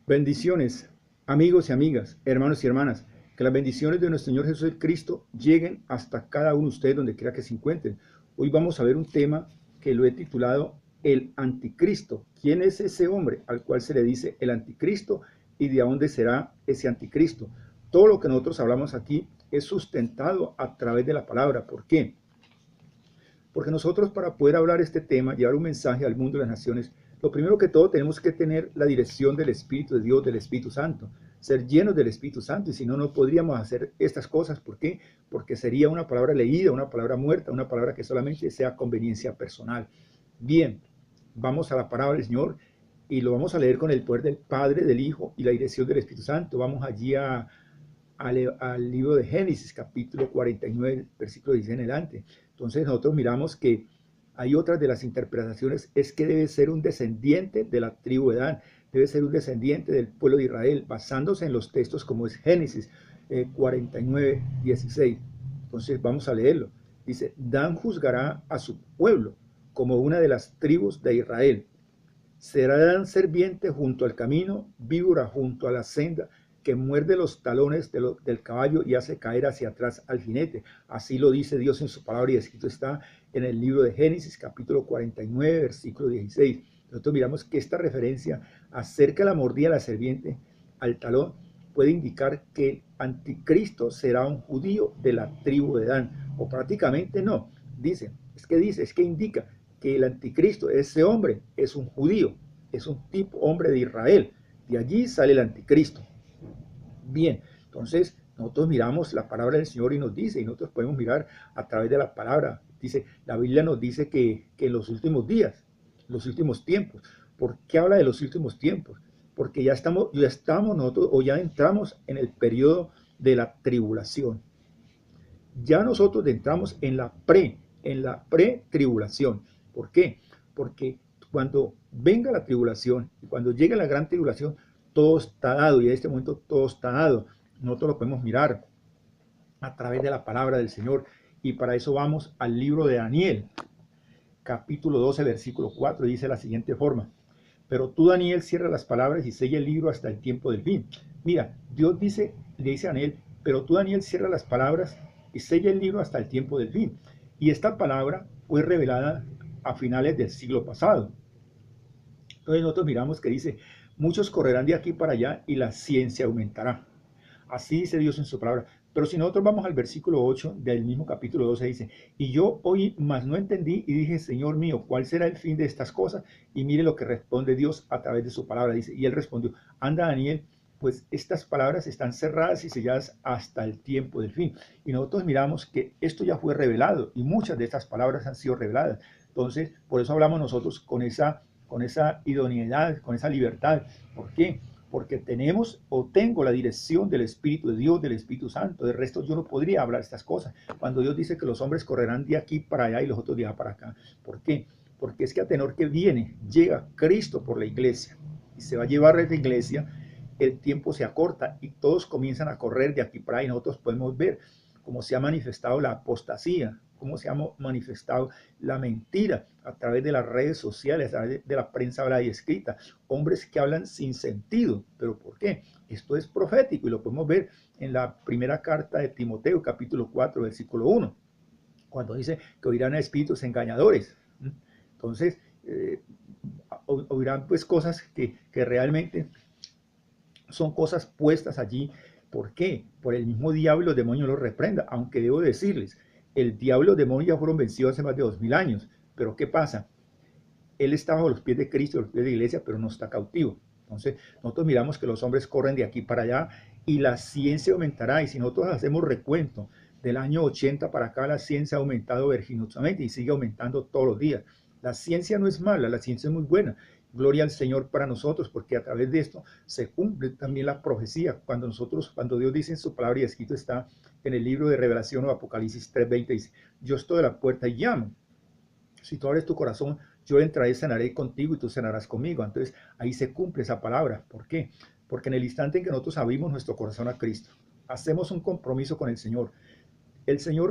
Bendiciones, amigos y amigas, hermanos y hermanas. Que las bendiciones de nuestro Señor Jesús el Cristo lleguen hasta cada uno de ustedes donde quiera que se encuentren. Hoy vamos a ver un tema que lo he titulado El Anticristo. ¿Quién es ese hombre al cual se le dice el Anticristo y de dónde será ese Anticristo? Todo lo que nosotros hablamos aquí es sustentado a través de la palabra. ¿Por qué? Porque nosotros, para poder hablar este tema, llevar un mensaje al mundo de las naciones, lo primero que todo tenemos que tener la dirección del Espíritu de Dios, del Espíritu Santo, ser llenos del Espíritu Santo, y si no, no podríamos hacer estas cosas. ¿Por qué? Porque sería una palabra leída, una palabra muerta, una palabra que solamente sea conveniencia personal. Bien, vamos a la palabra del Señor y lo vamos a leer con el poder del Padre, del Hijo y la dirección del Espíritu Santo. Vamos allí al libro de Génesis, capítulo 49, versículo 10 en adelante. Entonces nosotros miramos que hay otras de las interpretaciones, es que debe ser un descendiente de la tribu de Dan, debe ser un descendiente del pueblo de Israel, basándose en los textos como es Génesis 49, 16. Entonces vamos a leerlo. Dice, Dan juzgará a su pueblo como una de las tribus de Israel. Será Dan serviente junto al camino, víbora junto a la senda, que muerde los talones del caballo y hace caer hacia atrás al jinete. Así lo dice Dios en su palabra y escrito está en el libro de Génesis, capítulo 49, versículo 16. Nosotros miramos que esta referencia acerca de la mordida de la serpiente al talón puede indicar que el anticristo será un judío de la tribu de Dan, o prácticamente no. Dice, es que indica que el anticristo, ese hombre, es un judío, es un tipo hombre de Israel. De allí sale el anticristo. Bien, entonces nosotros miramos la palabra del Señor y nos dice, y nosotros podemos mirar a través de la palabra. Dice, la Biblia nos dice que en los últimos días, los últimos tiempos. ¿Por qué habla de los últimos tiempos? Porque ya estamos nosotros, o ya entramos en el periodo de la tribulación. Ya nosotros entramos en la pre-tribulación. ¿Por qué? Porque cuando venga la tribulación y cuando llegue la gran tribulación, todo está dado, y en este momento todo está dado. Nosotros lo podemos mirar a través de la palabra del Señor, y para eso vamos al libro de Daniel, capítulo 12, versículo 4, dice de la siguiente forma: pero tú, Daniel, cierra las palabras y sella el libro hasta el tiempo del fin. Mira, Dios le dice a Daniel, pero tú, Daniel, cierra las palabras y sella el libro hasta el tiempo del fin. Y esta palabra fue revelada a finales del siglo pasado. Entonces nosotros miramos que dice, muchos correrán de aquí para allá y la ciencia aumentará. Así dice Dios en su palabra. Pero si nosotros vamos al versículo 8 del mismo capítulo 12, dice, y yo oí, mas no entendí, y dije, Señor mío, ¿cuál será el fin de estas cosas? Y mire lo que responde Dios a través de su palabra. Dice, y él respondió, anda, Daniel, pues estas palabras están cerradas y selladas hasta el tiempo del fin. Y nosotros miramos que esto ya fue revelado, y muchas de estas palabras han sido reveladas. Entonces, por eso hablamos nosotros con esa idoneidad, con esa libertad. ¿Por qué? Porque tenemos o tengo la dirección del Espíritu de Dios, del Espíritu Santo. De resto yo no podría hablar estas cosas. Cuando Dios dice que los hombres correrán de aquí para allá y los otros de allá para acá. ¿Por qué? Porque es que a tenor que llega Cristo por la iglesia y se va a llevar a la iglesia, el tiempo se acorta y todos comienzan a correr de aquí para allá, y nosotros podemos ver cómo se ha manifestado la apostasía, cómo se ha manifestado la mentira a través de las redes sociales, a través de la prensa hablada y escrita. Hombres que hablan sin sentido. ¿Pero por qué? Esto es profético y lo podemos ver en la primera carta de Timoteo, capítulo 4, versículo 1, cuando dice que oirán a espíritus engañadores. Entonces, oirán pues cosas que realmente son cosas puestas allí. ¿Por qué? Por el mismo diablo y los demonios los reprenda. Aunque debo decirles, el diablo y los demonios ya fueron vencidos hace más de 2000 años. Pero ¿qué pasa? Él está bajo los pies de Cristo, los pies de la iglesia, pero no está cautivo. Entonces, nosotros miramos que los hombres corren de aquí para allá y la ciencia aumentará. Y si nosotros hacemos recuento del año 80 para acá, la ciencia ha aumentado vertiginosamente y sigue aumentando todos los días. La ciencia no es mala, la ciencia es muy buena. Gloria al Señor para nosotros, porque a través de esto se cumple también la profecía. Cuando Dios dice en su palabra, y escrito está en el libro de Revelación o Apocalipsis 3:20, dice, yo estoy a la puerta y llamo. Si tú abres tu corazón, yo entraré y cenaré contigo y tú cenarás conmigo. Entonces ahí se cumple esa palabra. ¿Por qué? Porque en el instante en que nosotros abrimos nuestro corazón a Cristo, hacemos un compromiso con el Señor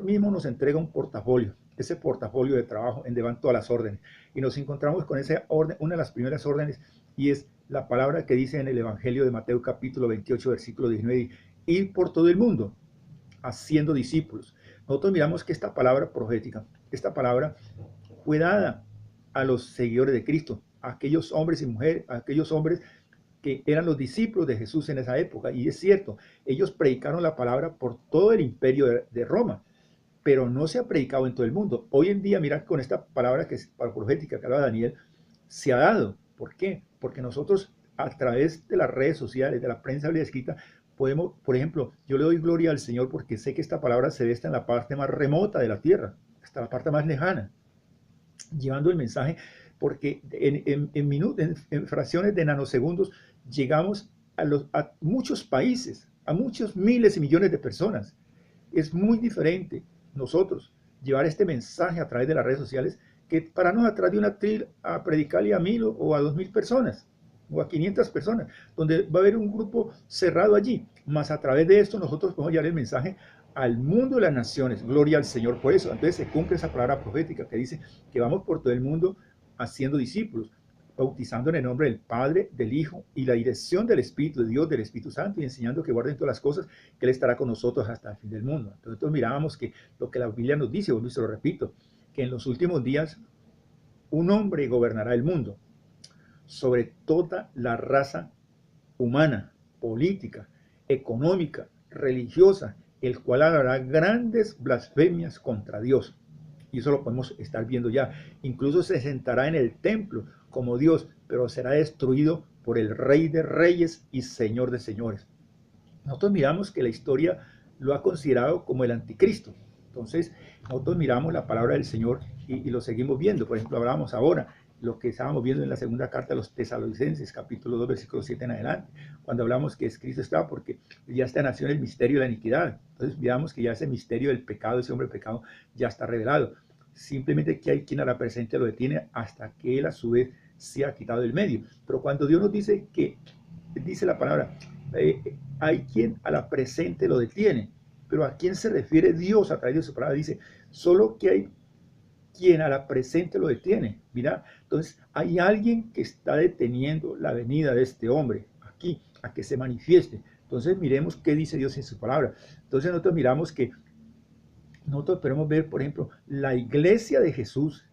mismo nos entrega un portafolio, ese portafolio de trabajo en donde van todas las órdenes. Y nos encontramos con esa orden, una de las primeras órdenes, y es la palabra que dice en el Evangelio de Mateo capítulo 28, versículo 19, ir por todo el mundo haciendo discípulos. Nosotros miramos que esta palabra profética, esta palabra fue dada a los seguidores de Cristo, a aquellos hombres y mujeres, a aquellos hombres que eran los discípulos de Jesús en esa época. Y es cierto, ellos predicaron la palabra por todo el imperio de Roma, pero no se ha predicado en todo el mundo. Hoy en día, mira, con esta palabra que es profética que habla Daniel, se ha dado. ¿Por qué? Porque nosotros, a través de las redes sociales, de la prensa escrita, podemos, por ejemplo, yo le doy gloria al Señor porque sé que esta palabra se ve hasta en la parte más remota de la tierra, hasta la parte más lejana, llevando el mensaje, porque en fracciones de nanosegundos llegamos a muchos países, a muchos miles y millones de personas. Es muy diferente nosotros llevar este mensaje a través de las redes sociales que pararnos atrás de una tril a predicarle a 1000 o a 2000 personas o a 500 personas, donde va a haber un grupo cerrado allí. Más a través de esto nosotros podemos llevar el mensaje al mundo de las naciones. Gloria al Señor por eso. Entonces se cumple esa palabra profética que dice que vamos por todo el mundo haciendo discípulos, bautizando en el nombre del Padre, del Hijo y la dirección del Espíritu de Dios, del Espíritu Santo, y enseñando que guarden todas las cosas, que Él estará con nosotros hasta el fin del mundo. Entonces nosotros mirábamos que lo que la Biblia nos dice, vuelvo y se lo repito, que en los últimos días un hombre gobernará el mundo sobre toda la raza humana, política, económica, religiosa, el cual hará grandes blasfemias contra Dios. Y eso lo podemos estar viendo ya. Incluso se sentará en el templo como Dios, pero será destruido por el Rey de Reyes y Señor de Señores. Nosotros miramos que la historia lo ha considerado como el anticristo. Entonces, nosotros miramos la palabra del Señor y lo seguimos viendo. Por ejemplo, hablábamos ahora lo que estábamos viendo en la segunda carta a los Tesalonicenses, capítulo 2, versículo 7 en adelante, cuando hablamos que es Cristo está, porque ya está nació en el misterio de la iniquidad. Entonces, veamos que ya ese misterio del pecado, ese hombre pecado, ya está revelado. Simplemente que hay quien a la presente lo detiene hasta que él a su vez se ha quitado del medio. Pero cuando Dios nos dice que, dice la palabra, hay quien a la presente lo detiene, pero ¿a quién se refiere Dios a través de su palabra? Dice, solo que hay quien a la presente lo detiene. Mira, entonces hay alguien que está deteniendo la venida de este hombre aquí, a que se manifieste. Entonces miremos qué dice Dios en su palabra. Entonces nosotros miramos que nosotros podemos ver, por ejemplo, la iglesia de Jesús.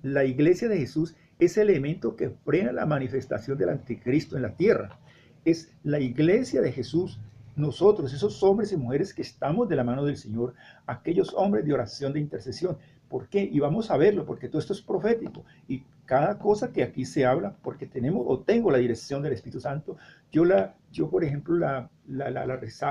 La iglesia de Jesús es el elemento que frena la manifestación del anticristo en la tierra. Es la iglesia de Jesús, nosotros, esos hombres y mujeres que estamos de la mano del Señor, aquellos hombres de oración, de intercesión. ¿Por qué? Y vamos a verlo, porque todo esto es profético. Y cada cosa que aquí se habla, porque tenemos o tengo la dirección del Espíritu Santo, yo por ejemplo,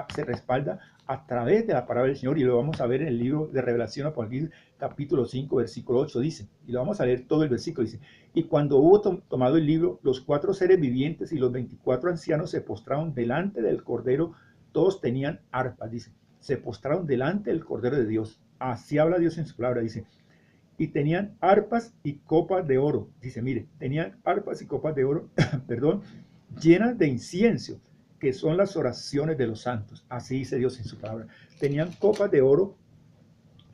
se respalda a través de la palabra del Señor, y lo vamos a ver en el libro de Revelación, Apocalipsis, capítulo 5, versículo 8, dice, y lo vamos a leer todo el versículo, dice, y cuando hubo tomado el libro, los 4 seres vivientes y los 24 ancianos se postraron delante del Cordero, todos tenían arpas, dice, se postraron delante del Cordero de Dios. Así habla Dios en su palabra, dice, y tenían arpas y copas de oro, dice, mire, tenían arpas y copas de oro, perdón, llenas de incienso, que son las oraciones de los santos. Así dice Dios en su palabra. Tenían copas de oro,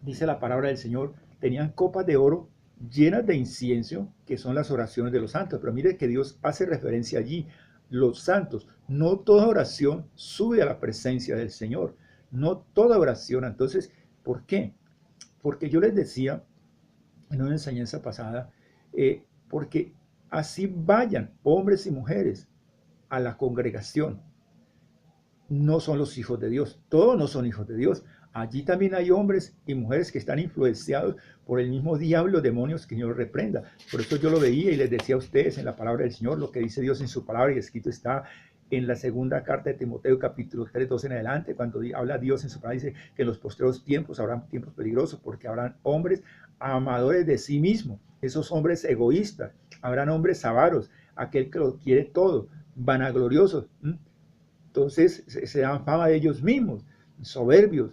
dice la palabra del Señor, tenían copas de oro llenas de incienso, que son las oraciones de los santos. Pero mire que Dios hace referencia allí, los santos. No toda oración sube a la presencia del Señor, no toda oración. Entonces, ¿por qué? Porque yo les decía en una enseñanza pasada, porque así vayan hombres y mujeres a la congregación, no son los hijos de Dios, todos no son hijos de Dios. Allí también hay hombres y mujeres que están influenciados por el mismo diablo, demonios, que Dios reprenda. Por eso yo lo veía y les decía a ustedes en la palabra del Señor, lo que dice Dios en su palabra, y escrito está en la segunda carta de Timoteo, capítulo 3, 12 en adelante, cuando habla Dios en su palabra, dice que en los postreros tiempos habrán tiempos peligrosos, porque habrán hombres amadores de sí mismos, esos hombres egoístas, habrán hombres avaros, aquel que lo quiere todo, vanagloriosos. Entonces se dan fama de ellos mismos, soberbios,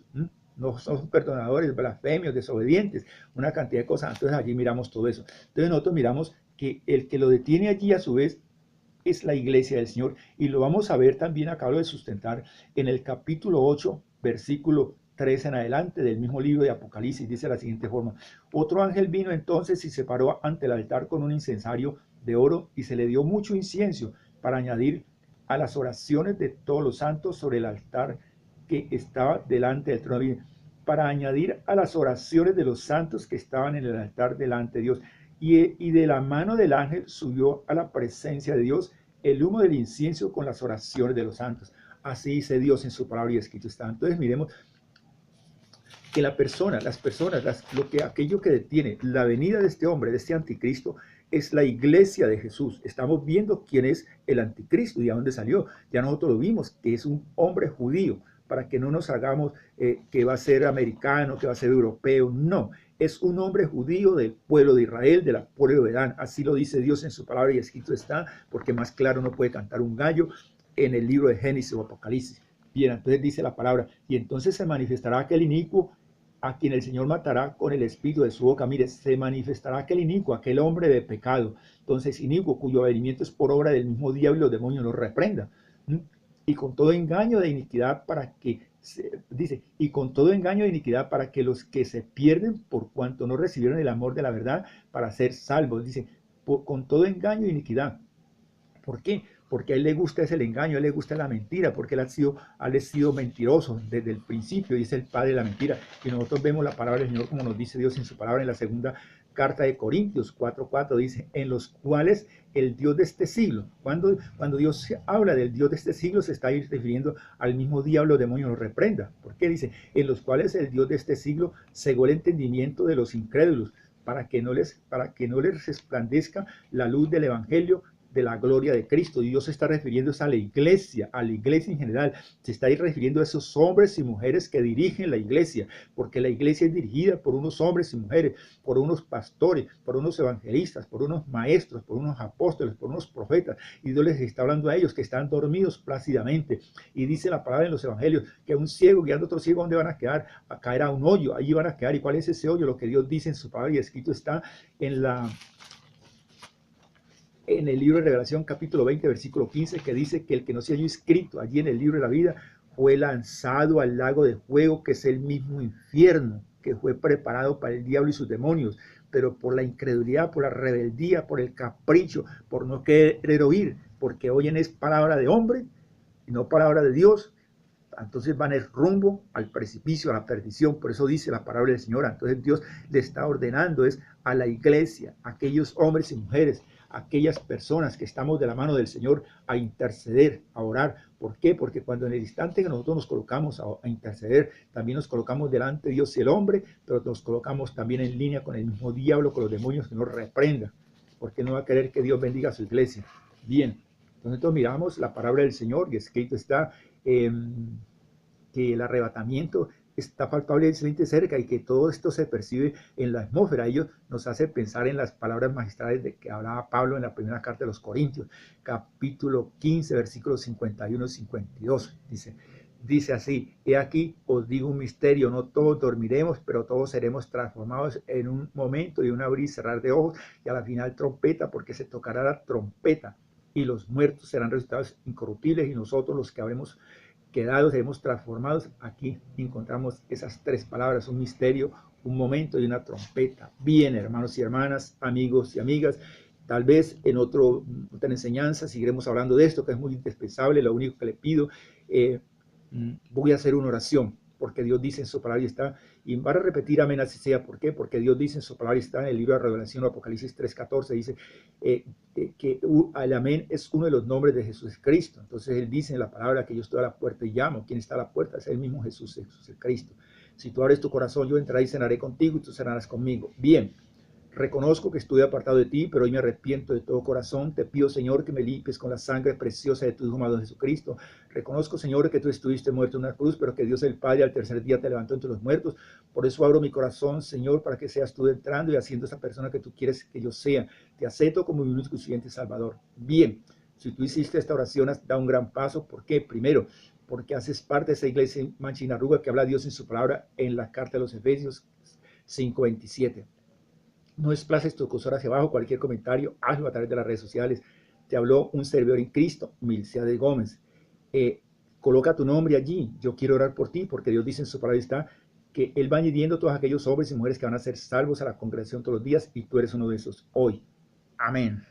no son perdonadores, blasfemios, desobedientes, una cantidad de cosas. Entonces allí miramos todo eso. Entonces nosotros miramos que el que lo detiene allí a su vez es la iglesia del Señor, y lo vamos a ver también, acabo de sustentar, en el capítulo 8, versículo 3 en adelante del mismo libro de Apocalipsis. Dice de la siguiente forma: otro ángel vino entonces y se paró ante el altar con un incensario de oro y se le dio mucho incienso para añadir a las oraciones de todos los santos sobre el altar que estaba delante del trono, para añadir a las oraciones de los santos que estaban en el altar delante de Dios. Y de la mano del ángel subió a la presencia de Dios el humo del incienso con las oraciones de los santos. Así dice Dios en su palabra y escrito está. Entonces miremos que las personas, aquello que detiene la venida de este hombre, de este anticristo, es la iglesia de Jesús. Estamos viendo quién es el anticristo y a dónde salió. Ya nosotros lo vimos, que es un hombre judío, para que no nos hagamos que va a ser americano, que va a ser europeo. No, es un hombre judío del pueblo de Israel, de la pueblo de Dan. Así lo dice Dios en su palabra y escrito está, porque más claro no puede cantar un gallo en el libro de Génesis o Apocalipsis. Bien, entonces dice la palabra, y entonces se manifestará aquel inicuo a quien el Señor matará con el espíritu de su boca. Mire, se manifestará aquel inicuo, aquel hombre de pecado. Entonces, inicuo, cuyo avenimiento es por obra del mismo diablo y los demonios lo reprendan. Y con todo engaño de iniquidad para que, dice, y con todo engaño de iniquidad para que los que se pierden por cuanto no recibieron el amor de la verdad para ser salvos. Dice, con todo engaño de iniquidad. ¿Por qué? Porque a él le gusta es el engaño, a él le gusta la mentira, porque él ha sido mentiroso desde el principio y es el padre de la mentira. Y nosotros vemos la palabra del Señor como nos dice Dios en su palabra en la segunda carta de Corintios 4:4, dice, en los cuales el Dios de este siglo, cuando Dios habla del Dios de este siglo, se está refiriendo al mismo diablo, demonio, lo reprenda. ¿Por qué? Dice, en los cuales el Dios de este siglo cegó el entendimiento de los incrédulos, para que no les resplandezca la luz del evangelio de la gloria de Cristo. Y Dios se está refiriendo a la iglesia en general. Se está refiriendo a esos hombres y mujeres que dirigen la iglesia, porque la iglesia es dirigida por unos hombres y mujeres, por unos pastores, por unos evangelistas, por unos maestros, por unos apóstoles, por unos profetas. Y Dios les está hablando a ellos que están dormidos plácidamente. Y dice la palabra en los evangelios que un ciego guiando a otro ciego, ¿dónde van a quedar? A caer a un hoyo. Allí van a quedar. ¿Y cuál es ese hoyo? Lo que Dios dice en su palabra y escrito está en el libro de Revelación capítulo 20 versículo 15, que dice que el que no se halló inscrito allí en el libro de la vida fue lanzado al lago de fuego, que es el mismo infierno que fue preparado para el diablo y sus demonios. Pero por la incredulidad, por la rebeldía, por el capricho, por no querer oír, porque oyen es palabra de hombre y no palabra de Dios, entonces van el rumbo al precipicio, a la perdición. Por eso dice la palabra del Señor. Entonces Dios le está ordenando es a la iglesia, a aquellos hombres y mujeres, a aquellas personas que estamos de la mano del Señor, a interceder, a orar. ¿Por qué? Porque cuando en el instante que nosotros nos colocamos a interceder, también nos colocamos delante de Dios y el hombre, pero nos colocamos también en línea con el mismo diablo, con los demonios, que nos reprenda, porque no va a querer que Dios bendiga a su iglesia. Bien, entonces miramos la palabra del Señor y escrito está que el arrebatamiento está palpablemente cerca y que todo esto se percibe en la atmósfera. Ello nos hace pensar en las palabras magistrales de que hablaba Pablo en la primera carta de los Corintios, capítulo 15, versículos 51 y 52. Dice así, he aquí os digo un misterio, no todos dormiremos, pero todos seremos transformados en un momento y un abrir y cerrar de ojos, y a la final trompeta, porque se tocará la trompeta, y los muertos serán resucitados incorruptibles, y nosotros los que habremos quedados, seremos transformados. Aquí encontramos esas tres palabras, un misterio, un momento y una trompeta. Bien, hermanos y hermanas, amigos y amigas, tal vez en otra enseñanza seguiremos hablando de esto, que es muy indispensable. Lo único que le pido, voy a hacer una oración, porque Dios dice en su palabra y está, y van a repetir amén así sea. ¿Por qué? Porque Dios dice en su palabra y está en el libro de Revelación, Apocalipsis 3:14, dice que el amén es uno de los nombres de Jesucristo. Entonces Él dice en la palabra que yo estoy a la puerta y llamo. ¿Quién está a la puerta? Es el mismo Jesús el Cristo. Si tú abres tu corazón, yo entraré y cenaré contigo y tú cenarás conmigo. Bien. Reconozco que estuve apartado de ti, pero hoy me arrepiento de todo corazón. Te pido, Señor, que me limpies con la sangre preciosa de tu Hijo amado Jesucristo. Reconozco, Señor, que tú estuviste muerto en una cruz, pero que Dios el Padre al tercer día te levantó entre los muertos. Por eso abro mi corazón, Señor, para que seas tú entrando y haciendo esa persona que tú quieres que yo sea. Te acepto como mi único y suficiente Salvador. Bien, si tú hiciste esta oración, has dado un gran paso. ¿Por qué? Primero, porque haces parte de esa iglesia mancha y arruga que habla Dios en su palabra en la carta de los Efesios 5:27. No desplaces tu cursor hacia abajo, cualquier comentario, hazlo a través de las redes sociales. Te habló un servidor en Cristo, Milciades Gómez. Coloca tu nombre allí. Yo quiero orar por ti, porque Dios dice en su palabra está que Él va añadiendo todos aquellos hombres y mujeres que van a ser salvos a la congregación todos los días, y tú eres uno de esos hoy. Amén.